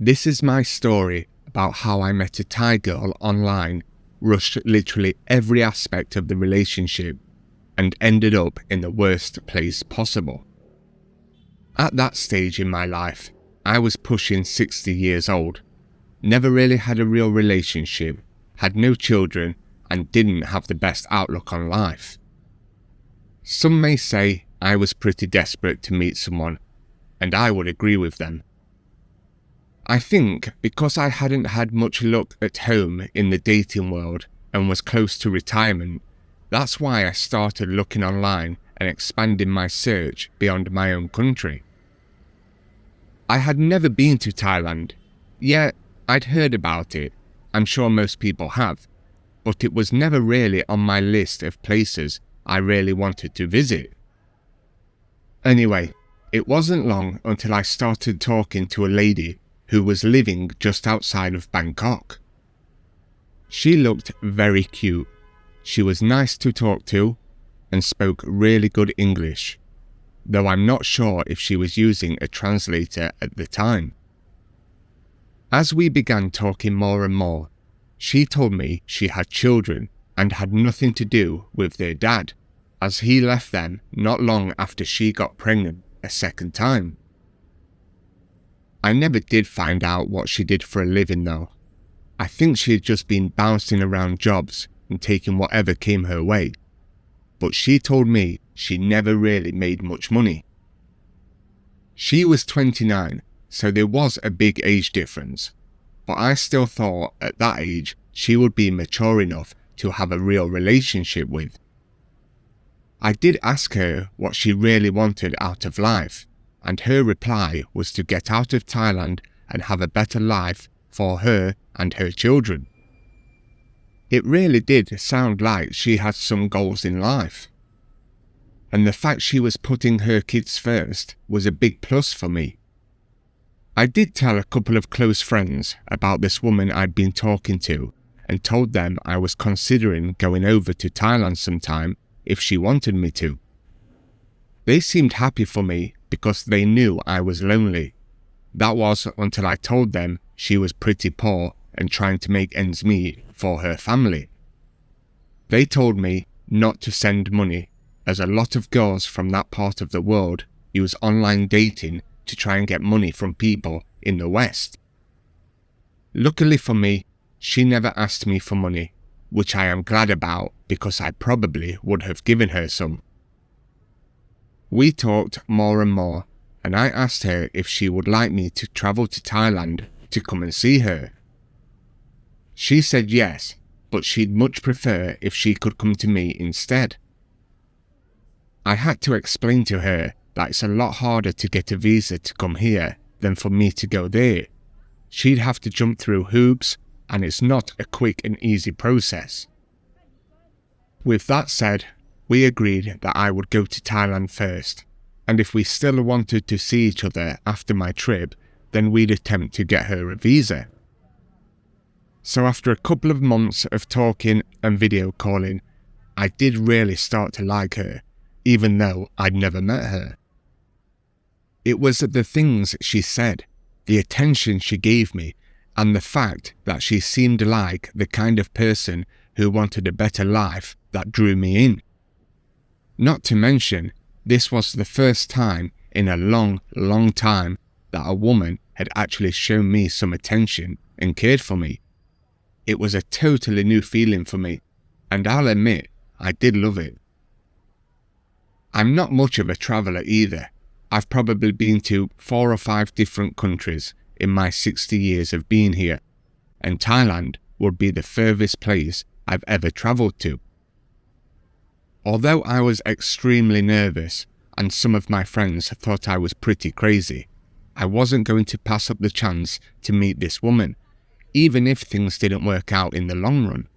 This is my story about how I met a Thai girl online, rushed literally every aspect of the relationship, and ended up in the worst place possible. At that stage in my life, I was pushing 60 years old, never really had a real relationship, had no children, and didn't have the best outlook on life. Some may say I was pretty desperate to meet someone, and I would agree with them. I think because I hadn't had much luck at home in the dating world and was close to retirement, that's why I started looking online and expanding my search beyond my own country. I had never been to Thailand, yet I'd heard about it, I'm sure most people have, but it was never really on my list of places I really wanted to visit. Anyway, it wasn't long until I started talking to a lady who was living just outside of Bangkok. She looked very cute, she was nice to talk to, and spoke really good English, though I'm not sure if she was using a translator at the time. As we began talking more and more, she told me she had children and had nothing to do with their dad, as he left them not long after she got pregnant a second time. I never did find out what she did for a living though. I think she had just been bouncing around jobs and taking whatever came her way. But she told me she never really made much money. She was 29, so there was a big age difference, but I still thought at that age she would be mature enough to have a real relationship with. I did ask her what she really wanted out of life, and her reply was to get out of Thailand and have a better life for her and her children. It really did sound like she had some goals in life. And the fact she was putting her kids first was a big plus for me. I did tell a couple of close friends about this woman I'd been talking to and told them I was considering going over to Thailand sometime if she wanted me to. They seemed happy for me because they knew I was lonely. That was until I told them she was pretty poor and trying to make ends meet for her family. They told me not to send money, as a lot of girls from that part of the world use online dating to try and get money from people in the West. Luckily for me, she never asked me for money, which I am glad about because I probably would have given her some. We talked more and more, and I asked her if she would like me to travel to Thailand to come and see her. She said yes, but she'd much prefer if she could come to me instead. I had to explain to her that it's a lot harder to get a visa to come here than for me to go there. She'd have to jump through hoops, and it's not a quick and easy process. With that said, we agreed that I would go to Thailand first, and if we still wanted to see each other after my trip, then we'd attempt to get her a visa. So after a couple of months of talking and video calling, I did really start to like her, even though I'd never met her. It was the things she said, the attention she gave me, and the fact that she seemed like the kind of person who wanted a better life that drew me in. Not to mention, this was the first time in a long time that a woman had actually shown me some attention and cared for me. It was a totally new feeling for me, and I'll admit, I did love it. I'm not much of a traveller either. I've probably been to 4 or 5 different countries in my 60 years of being here, and Thailand would be the furthest place I've ever travelled to. Although I was extremely nervous, and some of my friends thought I was pretty crazy, I wasn't going to pass up the chance to meet this woman, even if things didn't work out in the long run.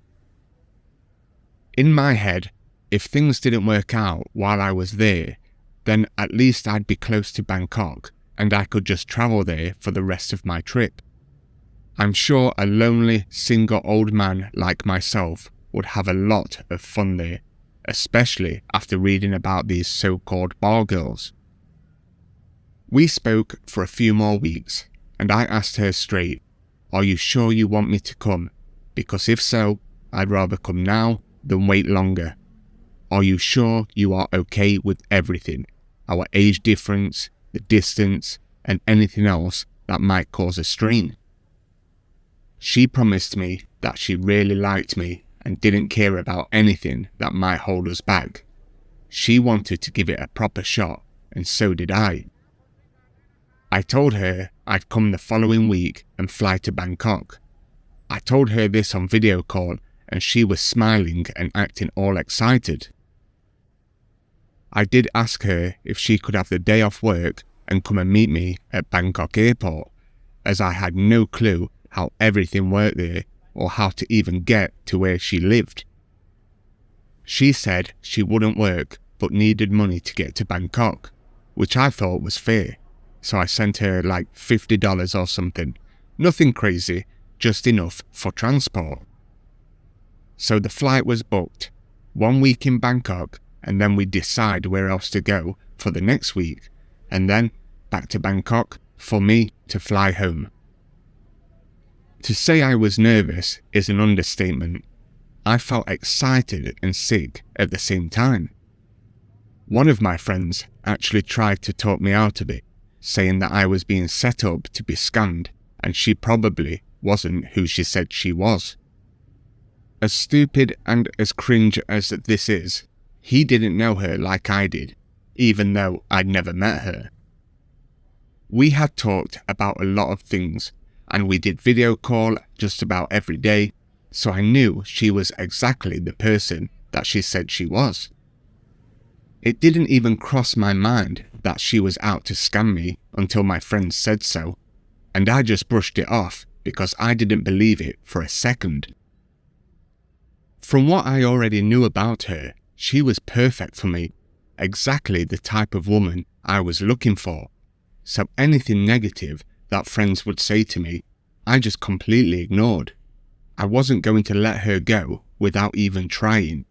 In my head, if things didn't work out while I was there, then at least I'd be close to Bangkok and I could just travel there for the rest of my trip. I'm sure a lonely, single old man like myself would have a lot of fun there, especially after reading about these so-called bar girls. We spoke for a few more weeks, and I asked her straight, "Are you sure you want me to come? Because if so, I'd rather come now than wait longer. Are you sure you are okay with everything? Our age difference, the distance, and anything else that might cause a strain?" She promised me that she really liked me and didn't care about anything that might hold us back. She wanted to give it a proper shot, and so did I. I told her I'd come the following week and fly to Bangkok. I told her this on video call, and she was smiling and acting all excited. I did ask her if she could have the day off work and come and meet me at Bangkok airport, as I had no clue how everything worked there or how to even get to where she lived. She said she wouldn't work but needed money to get to Bangkok, which I thought was fair, so I sent her like $50 or something. Nothing crazy, just enough for transport. So the flight was booked, 1 week in Bangkok, and then we decide where else to go for the next week, and then back to Bangkok for me to fly home. To say I was nervous is an understatement. I felt excited and sick at the same time. One of my friends actually tried to talk me out of it, saying that I was being set up to be scammed and she probably wasn't who she said she was. As stupid and as cringe as this is, he didn't know her like I did, even though I'd never met her. We had talked about a lot of things, and we did video call just about every day, so I knew she was exactly the person that she said she was. It didn't even cross my mind that she was out to scam me until my friends said so, and I just brushed it off because I didn't believe it for a second. From what I already knew about her, she was perfect for me, exactly the type of woman I was looking for, so anything negative that friends would say to me, I just completely ignored. I wasn't going to let her go without even trying.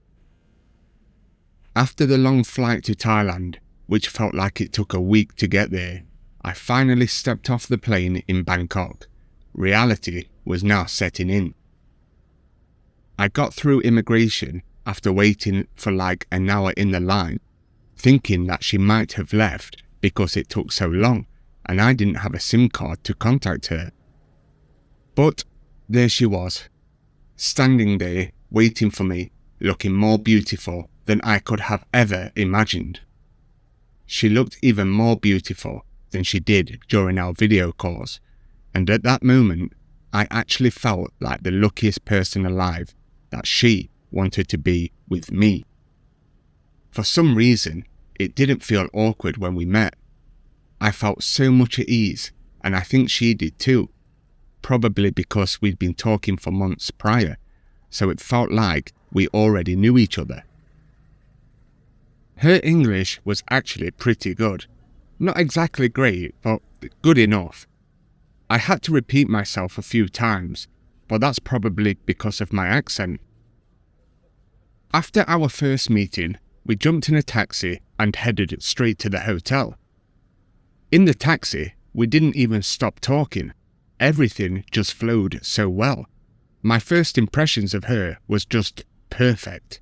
After the long flight to Thailand, which felt like it took a week to get there, I finally stepped off the plane in Bangkok. Reality was now setting in. I got through immigration after waiting for like an hour in the line, thinking that she might have left because it took so long and I didn't have a SIM card to contact her. But there she was, standing there waiting for me, looking more beautiful than I could have ever imagined. She looked even more beautiful than she did during our video calls, and at that moment I actually felt like the luckiest person alive that she wanted to be with me. For some reason, it didn't feel awkward when we met. I felt so much at ease, and I think she did too, probably because we'd been talking for months prior, so it felt like we already knew each other. Her English was actually pretty good. Not exactly great, but good enough. I had to repeat myself a few times, but that's probably because of my accent. After our first meeting, we jumped in a taxi and headed straight to the hotel. In the taxi, we didn't even stop talking. Everything just flowed so well. My first impressions of her was just perfect.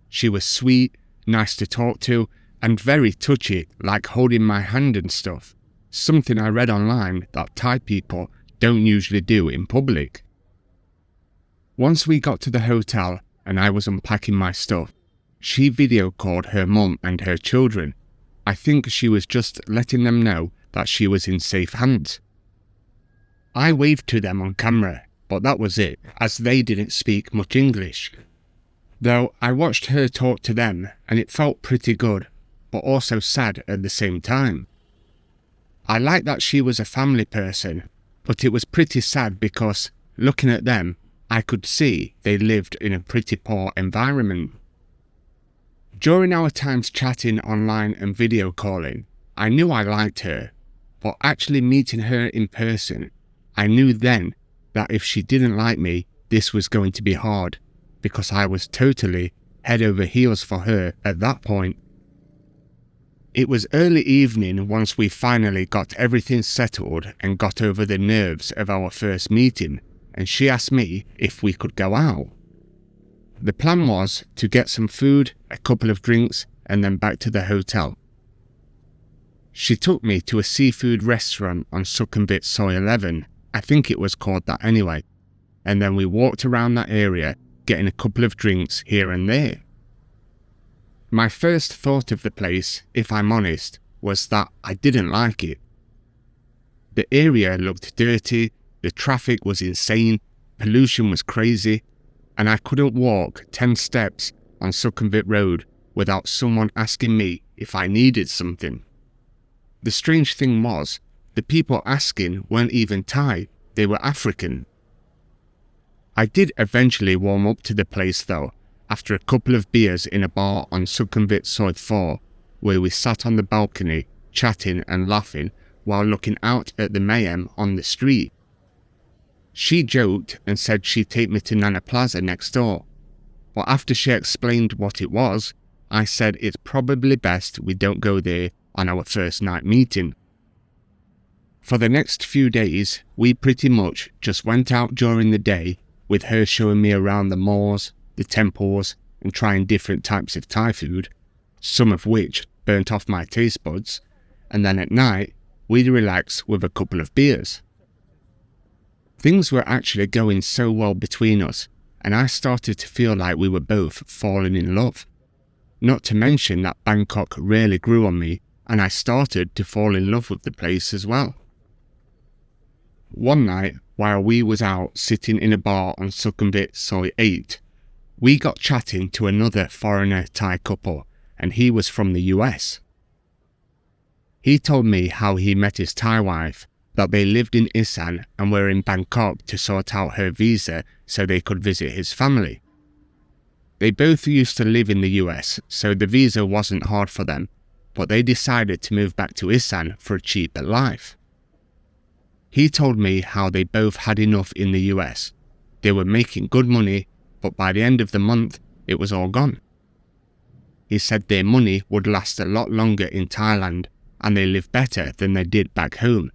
She was sweet, nice to talk to, and very touchy, like holding my hand and stuff, something I read online that Thai people don't usually do in public. Once we got to the hotel and I was unpacking my stuff, she video called her mum and her children. I think she was just letting them know that she was in safe hands. I waved to them on camera, but that was it, as they didn't speak much English. Though I watched her talk to them and it felt pretty good, but also sad at the same time. I liked that she was a family person, but it was pretty sad because, looking at them, I could see they lived in a pretty poor environment. During our times chatting online and video calling, I knew I liked her, but actually meeting her in person, I knew then that if she didn't like me, this was going to be hard, because I was totally head over heels for her at that point. It was early evening once we finally got everything settled and got over the nerves of our first meeting, and she asked me if we could go out. The plan was to get some food, a couple of drinks, and then back to the hotel. She took me to a seafood restaurant on Sukhumvit Soy 11, I think it was called that anyway, and then we walked around that area getting a couple of drinks here and there. My first thought of the place, if I'm honest, was that I didn't like it. The area looked dirty, the traffic was insane, pollution was crazy, and I couldn't walk 10 steps on Sukhumvit Road without someone asking me if I needed something. The strange thing was, the people asking weren't even Thai, they were African. I did eventually warm up to the place though, after a couple of beers in a bar on Sukhumvit Soy 4, where we sat on the balcony, chatting and laughing while looking out at the mayhem on the street. She joked and said she'd take me to Nana Plaza next door, but after she explained what it was, I said it's probably best we don't go there on our first night meeting. For the next few days, we pretty much just went out during the day, with her showing me around the malls, the temples, and trying different types of Thai food, some of which burnt off my taste buds, and then at night, we'd relax with a couple of beers. Things were actually going so well between us, and I started to feel like we were both falling in love. Not to mention that Bangkok really grew on me, and I started to fall in love with the place as well. One night, while we was out sitting in a bar on Sukhumvit Soy 8, we got chatting to another foreigner Thai couple, and he was from the US. He told me how he met his Thai wife, that they lived in Isan and were in Bangkok to sort out her visa so they could visit his family. They both used to live in the US, so the visa wasn't hard for them, but they decided to move back to Isan for a cheaper life. He told me how they both had enough in the US. They were making good money, but by the end of the month, it was all gone. He said their money would last a lot longer in Thailand, and they lived better than they did back home.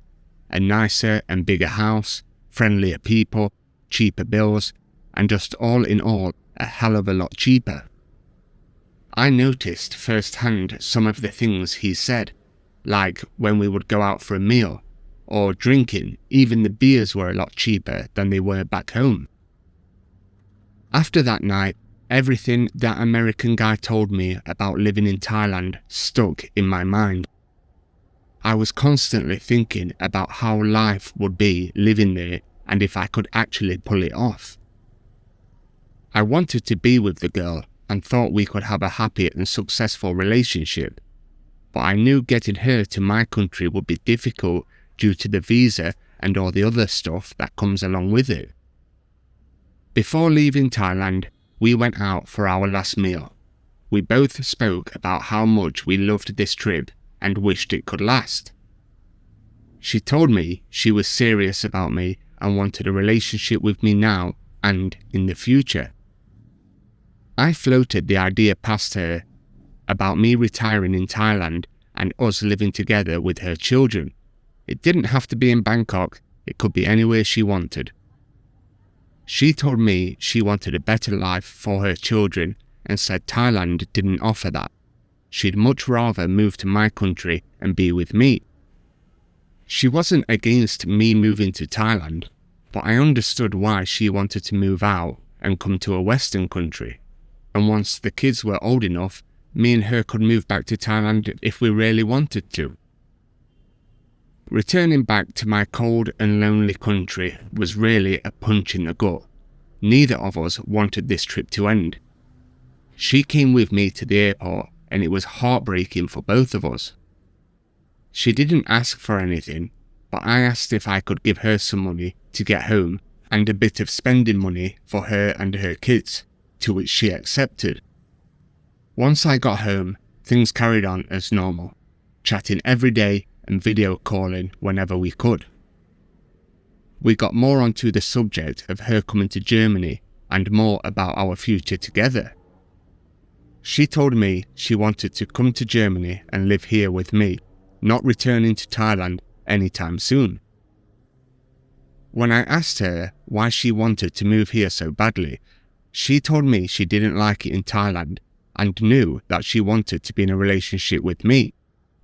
A nicer and bigger house, friendlier people, cheaper bills, and just all in all, a hell of a lot cheaper. I noticed firsthand some of the things he said, like when we would go out for a meal, or drinking, even the beers were a lot cheaper than they were back home. After that night, everything that American guy told me about living in Thailand stuck in my mind. I was constantly thinking about how life would be living there and if I could actually pull it off. I wanted to be with the girl and thought we could have a happy and successful relationship, but I knew getting her to my country would be difficult due to the visa and all the other stuff that comes along with it. Before leaving Thailand, we went out for our last meal. We both spoke about how much we loved this trip and wished it could last. She told me she was serious about me and wanted a relationship with me now and in the future. I floated the idea past her about me retiring in Thailand and us living together with her children. It didn't have to be in Bangkok, it could be anywhere she wanted. She told me she wanted a better life for her children and said Thailand didn't offer that. She'd much rather move to my country and be with me. She wasn't against me moving to Thailand, but I understood why she wanted to move out and come to a Western country. And once the kids were old enough, me and her could move back to Thailand if we really wanted to. Returning back to my cold and lonely country was really a punch in the gut. Neither of us wanted this trip to end. She came with me to the airport and it was heartbreaking for both of us. She didn't ask for anything, but I asked if I could give her some money to get home and a bit of spending money for her and her kids, to which she accepted. Once I got home, things carried on as normal, chatting every day and video calling whenever we could. We got more onto the subject of her coming to Germany and more about our future together. She told me she wanted to come to Germany and live here with me, not returning to Thailand anytime soon. When I asked her why she wanted to move here so badly, she told me she didn't like it in Thailand and knew that she wanted to be in a relationship with me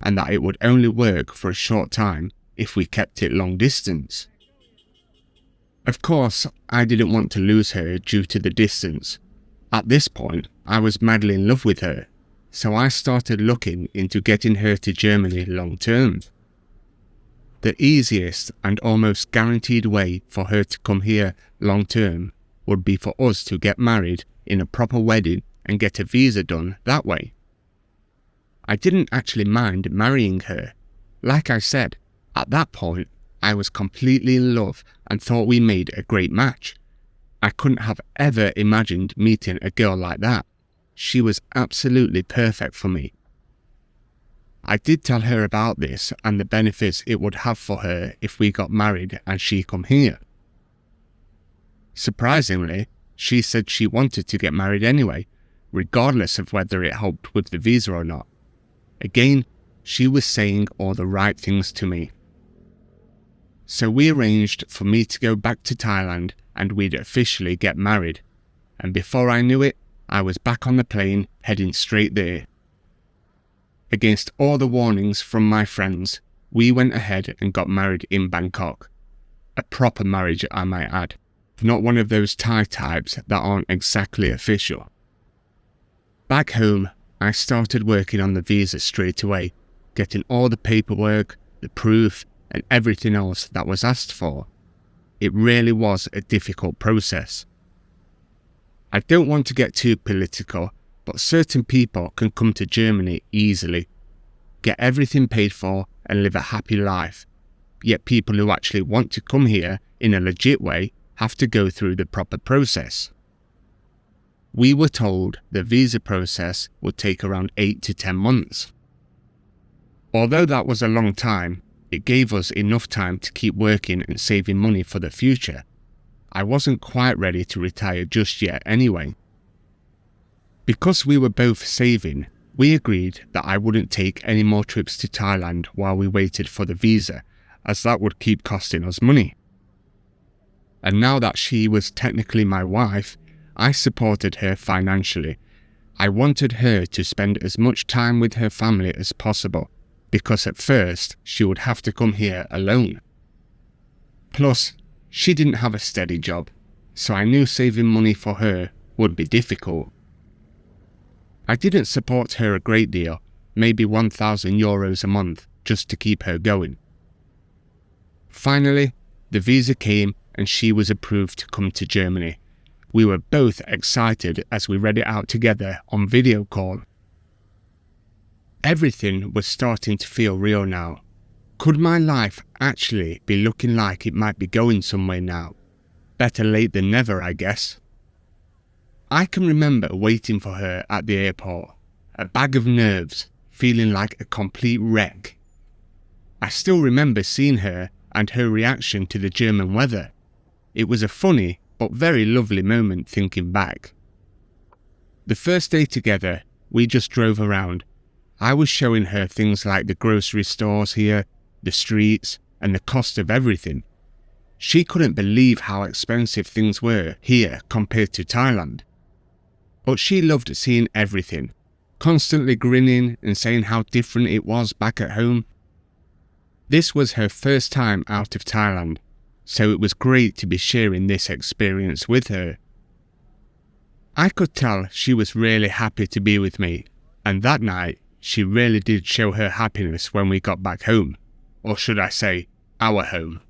and that it would only work for a short time if we kept it long distance. Of course, I didn't want to lose her due to the distance. At this point, I was madly in love with her, so I started looking into getting her to Germany long term. The easiest and almost guaranteed way for her to come here long term would be for us to get married in a proper wedding and get a visa done that way. I didn't actually mind marrying her. Like I said, at that point, I was completely in love and thought we made a great match. I couldn't have ever imagined meeting a girl like that. She was absolutely perfect for me. I did tell her about this and the benefits it would have for her if we got married and she come here. Surprisingly, she said she wanted to get married anyway, regardless of whether it helped with the visa or not. Again, she was saying all the right things to me. So we arranged for me to go back to Thailand and we'd officially get married. And before I knew it, I was back on the plane heading straight there. Against all the warnings from my friends, we went ahead and got married in Bangkok. A proper marriage, I might add. Not one of those Thai types that aren't exactly official. Back home, I started working on the visa straight away, getting all the paperwork, the proof, and everything else that was asked for. It really was a difficult process. I don't want to get too political, but certain people can come to Germany easily, get everything paid for and live a happy life. Yet people who actually want to come here in a legit way have to go through the proper process. We were told the visa process would take around 8 to 10 months. Although that was a long time, it gave us enough time to keep working and saving money for the future. I wasn't quite ready to retire just yet anyway. Because we were both saving, we agreed that I wouldn't take any more trips to Thailand while we waited for the visa, as that would keep costing us money. And now that she was technically my wife, I supported her financially. I wanted her to spend as much time with her family as possible, because at first she would have to come here alone. Plus, she didn't have a steady job, so I knew saving money for her would be difficult. I didn't support her a great deal, maybe €1,000 a month, just to keep her going. Finally, the visa came and she was approved to come to Germany. We were both excited as we read it out together on video call. Everything was starting to feel real now. Could my life actually be looking like it might be going somewhere now? Better late than never, I guess. I can remember waiting for her at the airport, a bag of nerves, feeling like a complete wreck. I still remember seeing her and her reaction to the German weather. It was a funny but very lovely moment thinking back. The first day together, we just drove around. I was showing her things like the grocery stores here, the streets, and the cost of everything. She couldn't believe how expensive things were here compared to Thailand. But she loved seeing everything, constantly grinning and saying how different it was back at home. This was her first time out of Thailand, so it was great to be sharing this experience with her. I could tell she was really happy to be with me, and that night she really did show her happiness when we got back home, or should I say, our home.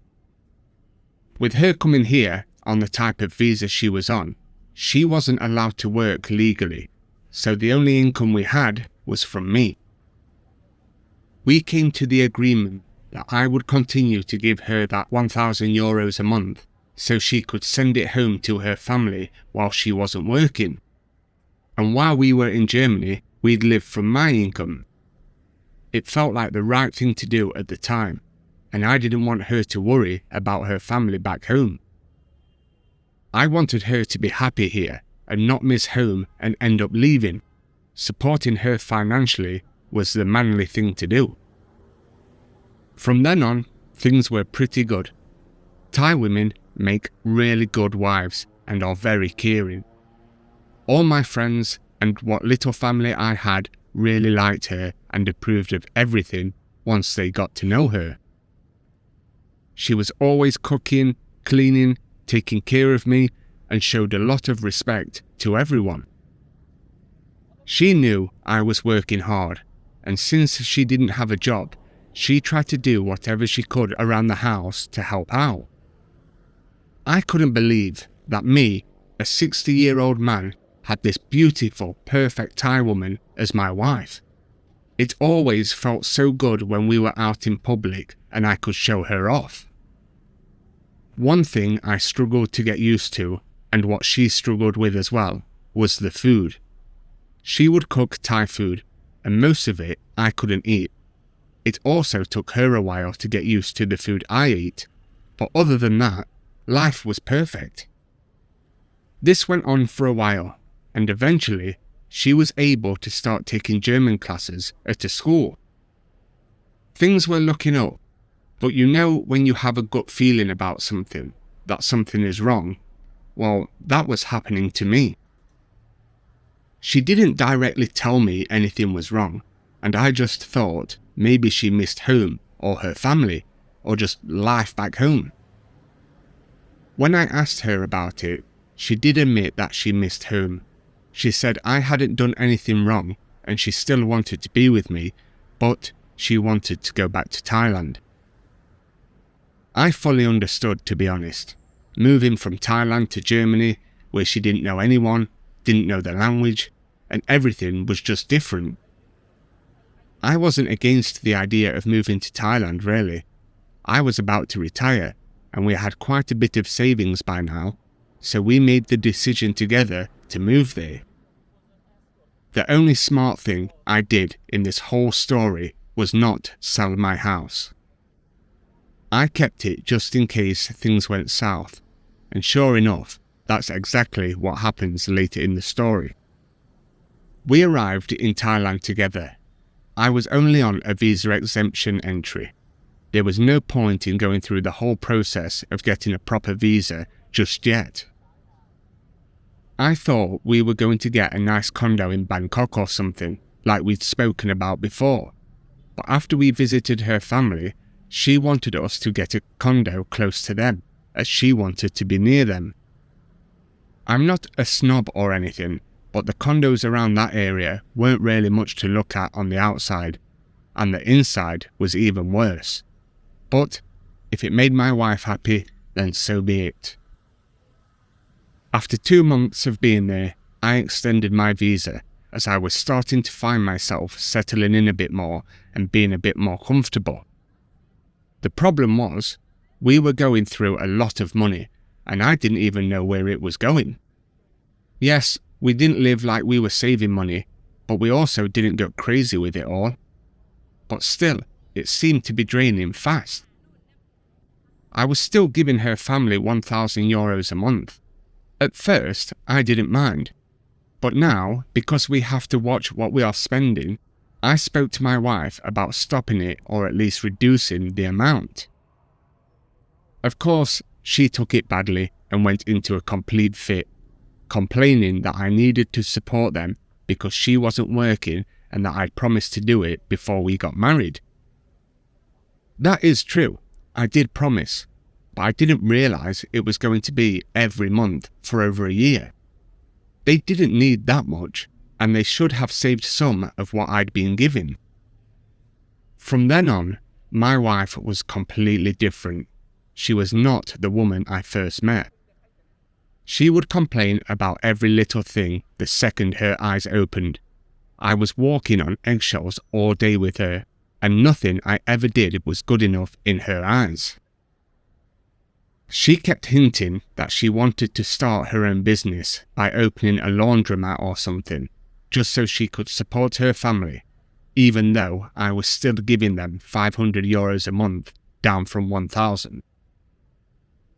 With her coming here on the type of visa she was on, she wasn't allowed to work legally, so the only income we had was from me. We came to the agreement that I would continue to give her that €1,000 a month so she could send it home to her family while she wasn't working. And while we were in Germany, we'd live from my income. It felt like the right thing to do at the time, and I didn't want her to worry about her family back home. I wanted her to be happy here and not miss home and end up leaving. supporting her financially was the manly thing to do. From then on, things were pretty good. Thai women make really good wives and are very caring. All my friends and what little family I had really liked her and approved of everything once they got to know her. She was always cooking, cleaning, taking care of me, and showed a lot of respect to everyone. She knew I was working hard, and since she didn't have a job, she tried to do whatever she could around the house to help out. I couldn't believe that me, a 60-year-old man, had this beautiful, perfect Thai woman as my wife. It always felt so good when we were out in public and I could show her off. One thing I struggled to get used to, and what she struggled with as well, was the food. She would cook Thai food, and most of it I couldn't eat. It also took her a while to get used to the food I eat, but other than that, life was perfect. This went on for a while, and eventually she was able to start taking German classes at a school. Things were looking up, but you know when you have a gut feeling about something, that something is wrong? Well, that was happening to me. She didn't directly tell me anything was wrong, and I just thought maybe she missed home or her family or just life back home. When I asked her about it, she did admit that she missed home. She said I hadn't done anything wrong and she still wanted to be with me, but she wanted to go back to Thailand. I fully understood, to be honest. Moving from Thailand to Germany, where she didn't know anyone, didn't know the language, and everything was just different. I wasn't against the idea of moving to Thailand, really. I was about to retire, and we had quite a bit of savings by now, so we made the decision together to move there. The only smart thing I did in this whole story was not sell my house. I kept it just in case things went south, and sure enough, that's exactly what happens later in the story. We arrived in Thailand together. I was only on a visa exemption entry. There was no point in going through the whole process of getting a proper visa just yet. I thought we were going to get a nice condo in Bangkok or something, like we'd spoken about before. But after we visited her family, she wanted us to get a condo close to them, as she wanted to be near them. I'm not a snob or anything, but the condos around that area weren't really much to look at on the outside, and the inside was even worse. But if it made my wife happy, then so be it. After 2 months of being there, I extended my visa, as I was starting to find myself settling in a bit more and being a bit more comfortable. The problem was, we were going through a lot of money, and I didn't even know where it was going. Yes, we didn't live like we were saving money, but we also didn't go crazy with it all. But still, it seemed to be draining fast. I was still giving her family €1,000 a month. At first, I didn't mind. But now, because we have to watch what we are spending, I spoke to my wife about stopping it or at least reducing the amount. Of course, she took it badly and went into a complete fit, complaining that I needed to support them because she wasn't working and that I'd promised to do it before we got married. That is true, I did promise, but I didn't realise it was going to be every month for over a year. They didn't need that much, and they should have saved some of what I'd been given. From then on, my wife was completely different. She was not the woman I first met. She would complain about every little thing the second her eyes opened. I was walking on eggshells all day with her, and nothing I ever did was good enough in her eyes. She kept hinting that she wanted to start her own business by opening a laundromat or something, just so she could support her family, even though I was still giving them €500 a month, down from 1,000.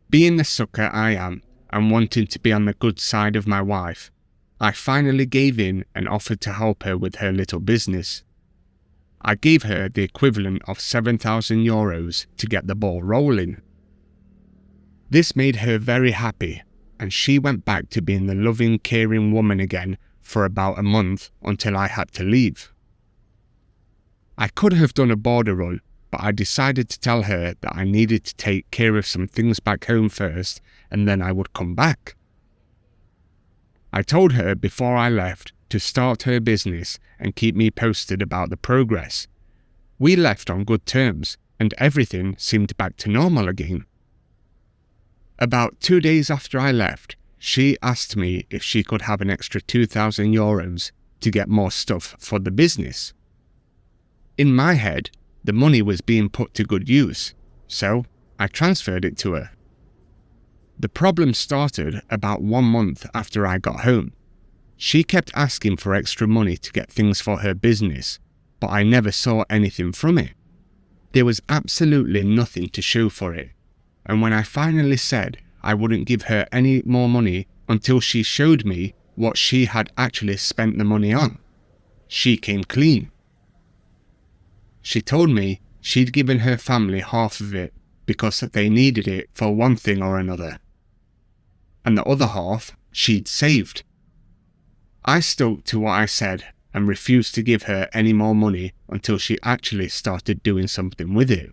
Being the sucker I am, and wanting to be on the good side of my wife, I finally gave in and offered to help her with her little business. I gave her the equivalent of €7,000 to get the ball rolling. This made her very happy, and she went back to being the loving, caring woman again for about a month until I had to leave. I could have done a border run, but I decided to tell her that I needed to take care of some things back home first and then I would come back. I told her before I left to start her business and keep me posted about the progress. We left on good terms and everything seemed back to normal again. About 2 days after I left, she asked me if she could have an extra €2,000 to get more stuff for the business. In my head, the money was being put to good use, so I transferred it to her. The problem started about 1 month after I got home. She kept asking for extra money to get things for her business, but I never saw anything from it. There was absolutely nothing to show for it, and when I finally said I wouldn't give her any more money until she showed me what she had actually spent the money on, she came clean. She told me she'd given her family half of it because they needed it for one thing or another, and the other half she'd saved. I stuck to what I said and refused to give her any more money until she actually started doing something with it.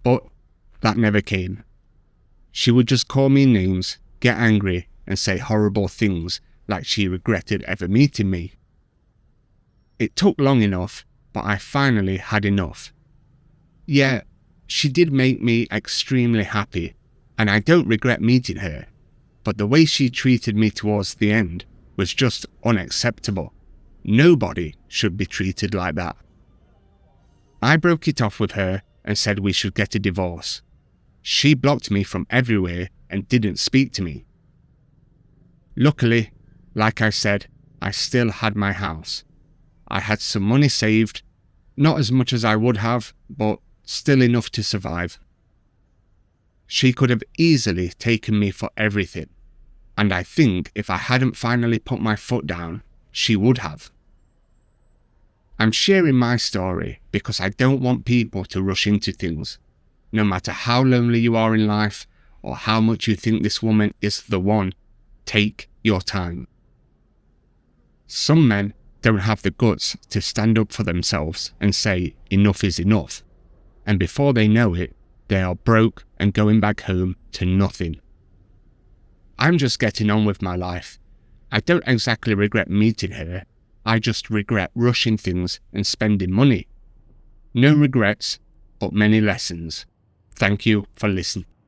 But that never came. She would just call me names, get angry, and say horrible things like she regretted ever meeting me. It took long enough, but I finally had enough. Yeah, she did make me extremely happy, and I don't regret meeting her, but the way she treated me towards the end was just unacceptable. Nobody should be treated like that. I broke it off with her and said we should get a divorce. She blocked me from everywhere and didn't speak to me. Luckily, like I said, I still had my house. I had some money saved, not as much as I would have, but still enough to survive. She could have easily taken me for everything, and I think if I hadn't finally put my foot down, she would have. I'm sharing my story because I don't want people to rush into things. No matter how lonely you are in life or how much you think this woman is the one, take your time. Some men don't have the guts to stand up for themselves and say enough is enough, and before they know it, they are broke and going back home to nothing. I'm just getting on with my life. I don't exactly regret meeting her, I just regret rushing things and spending money. No regrets, but many lessons. Thank you for listening.